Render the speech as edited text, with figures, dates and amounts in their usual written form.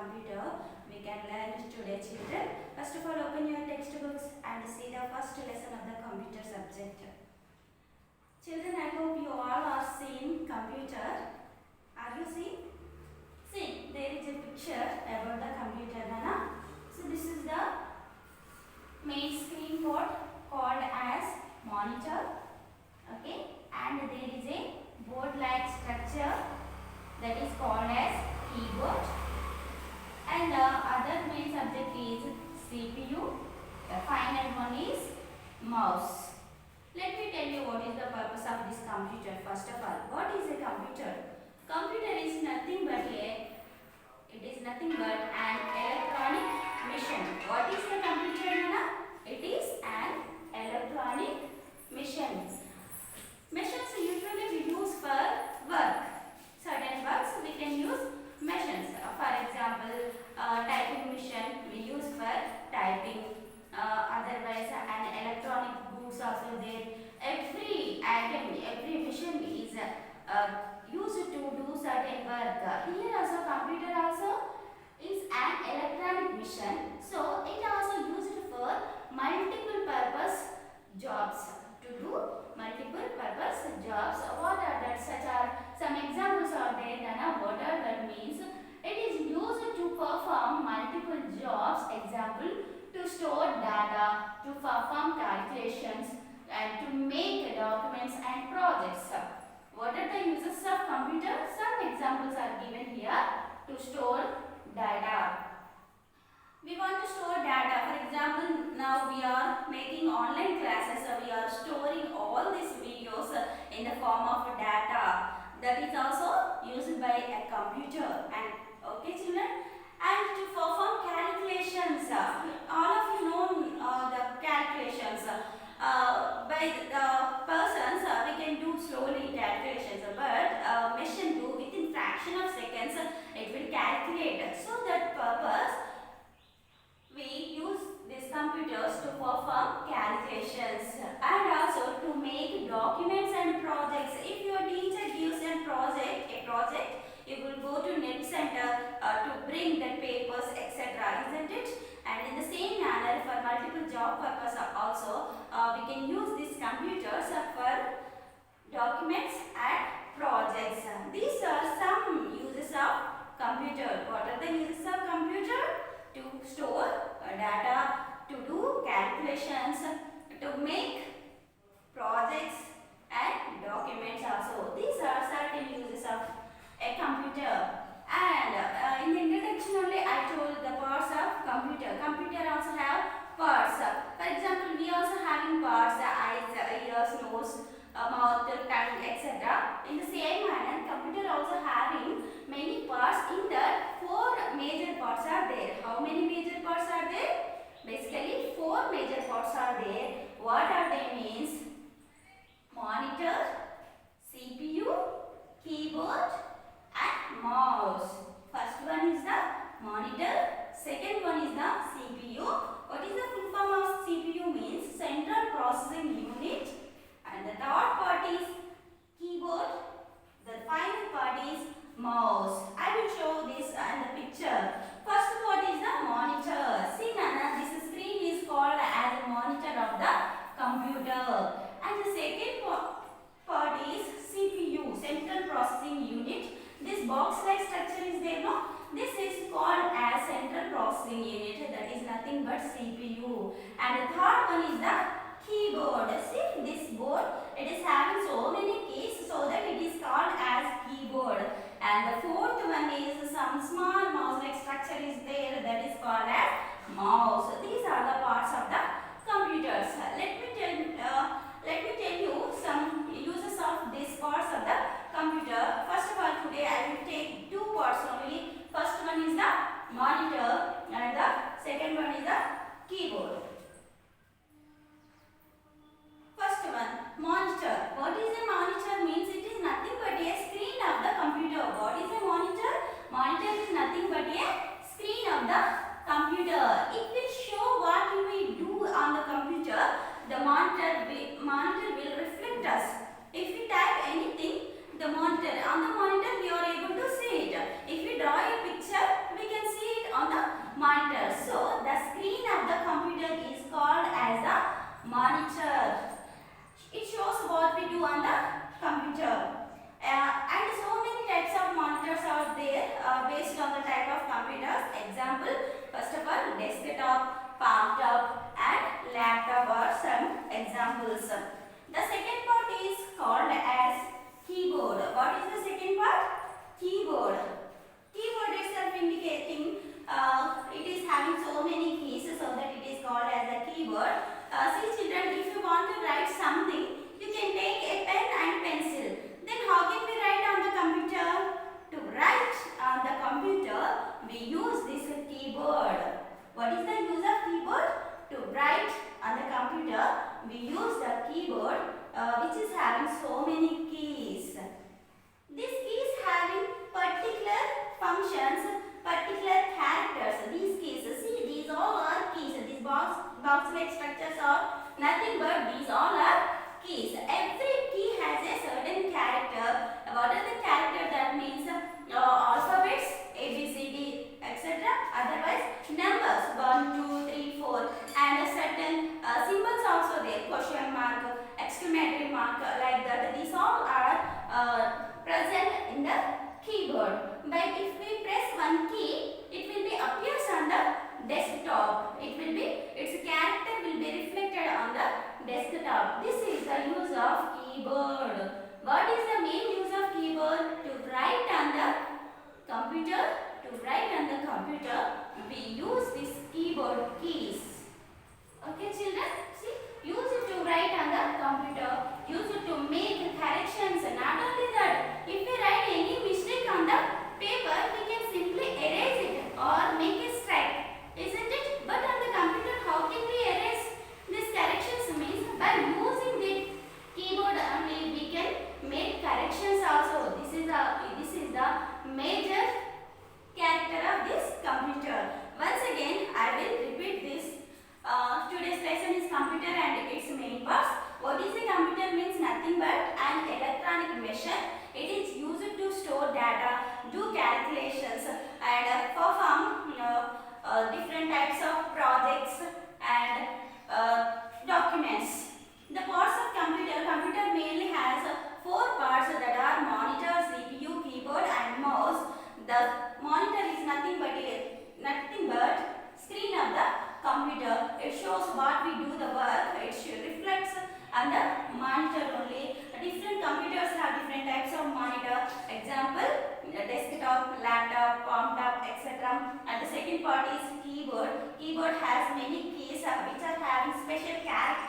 computer we can learn today, children. First of all, open your textbooks and see the first lesson of the computer subject. Children, I hope you all are seeing computer. Are you seeing? See, there is a picture about the computer, Nana. So this is the main screen board called as monitor. Okay, and there is a board-like structure that is called as keyboard. And the other main subject is CPU. The final one is mouse. Let me tell you what is the purpose of this computer. First of all, what is a computer? Computer is nothing but an electronic machine. What is the computer, Nana? It is an electronic machine. Machines usually we use for work. Certain works we can use machines. For example, typing machine we use for typing. Otherwise, an electronic goods also there. Every item, every machine is used to do certain work. Here also computer also is an electronic machine. So it also used for multiple purpose jobs. To do multiple purpose jobs. What are that? Such are some examples are there, Nana. What are that means? It is used to perform multiple jobs. Example, to store data, to perform calculations, and to make documents and projects. What are the uses of computer? Some examples are given here. To store data. We want to store data. For example, now we are making online classes. So we are storing all these videos in the form of data. That is also used by a computer. And okay, children. And to perform calculations, all of you know the calculations. By the persons, we can do slowly calculations, but machine do within fraction of seconds. It will calculate. So that purpose, we use these computers to perform calculations and also to make documents and projects. If your teacher gives a project, you will go to net center to bring the papers, etc. Isn't it? And in the same manner, for multiple job purpose also, we can use these computers for documents and projects. These are some uses of computer. What are the uses of computer? To store data, to do calculations, to make projects and documents also. These are certain uses of a computer. And in the introduction only I told the parts of computer. Computer also have parts. For example, we also having parts, eyes, ears, nose, mouth, tongue, etc. In the same manner, computer also having many parts. In that, 4 major parts are there. How many major parts are there? Basically, 4 major parts are there. What are they means? Monitor, CPU, keyboard and mouse. First one is the monitor. Second one is the CPU. What is the full form of CPU means? Central Processing Unit. And the third part is keyboard. The final part is mouse. I will show this in the picture. First part is the monitor. See, Nana, this screen is called as a monitor of the computer. And the second part is CPU, Central Processing Unit. This box-like structure is there, no? This is called as Central Processing Unit. That is nothing but CPU. And the third one is the keyboard. See, this board, it is having so many keys, so that it is called as keyboard. And the fourth one is some small mouse-like structure is there, that is called as mouse. These are the parts of the computers. Let me tell you some uses of these parts of the computer. First of all, today I will take 2 parts only. First one is the monitor and the second one is the keyboard. First one, monitor. What is a monitor means? It is nothing but a screen of the computer. What is a monitor? Monitor is nothing but a screen of the computer. It will show example, first of all, desktop, palm top, and laptop are some examples. The second part is called as keyboard. What is the second part? Keyboard. Keyboard itself indicating it is having so many keys, so that it is called as a keyboard. See children, if you want to write something, you can take a pen and pencil. Then how can we write on the computer? To write on the computer, we use this keyboard. What is the use of keyboard? To write on the computer, we use the keyboard which is having so many keys. These keys having particular functions, particular characters. These keys, see, these all are keys. These box-like structures are nothing but these all are keys. Every key has a certain character. What is the character? That means alphabets, A, B, C, D, etc. Otherwise, numbers 1, 2, 3, 4, and a certain symbols also there. Question mark, exclamatory mark, like that. These all are present in the keyboard. But if we press one key, it will be appears on the desktop. Its character will be reflected on the desktop. This is the use of keyboard. What is the main use of keyboard? To write on the computer. To write on the computer, we use these keyboard keys. Okay, children. See, use it to write on the computer. Use it to make corrections. Not only that, if we write any mistake on the paper, we can simply erase it or make it strike, isn't it? But on the computer, how can we erase these corrections? Means by using the keyboard only we can make corrections also. This is the major character of this computer. Once again, I will repeat this. Today's lesson is computer and its main parts. What is a computer? Means nothing but an electronic machine. It is used to store data, do calculations, and perform different types of projects and documents. The parts of computer mainly has 4 parts, that are monitor, CPU, keyboard, and mouse. The monitor is nothing but screen of the computer. It shows what we do the work. It reflects on the monitor only. Different computers have different types of monitor. Example, desktop, laptop, palm top, etc. And the second part is keyboard. Keyboard has many keys which are having special characters.